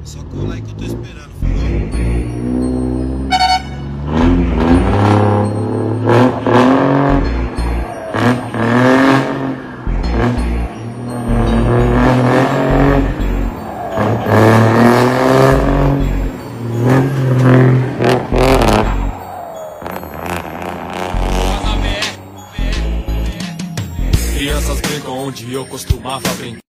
Só colar aí que eu tô esperando, falou? Crianças brincam onde eu costumava brincar.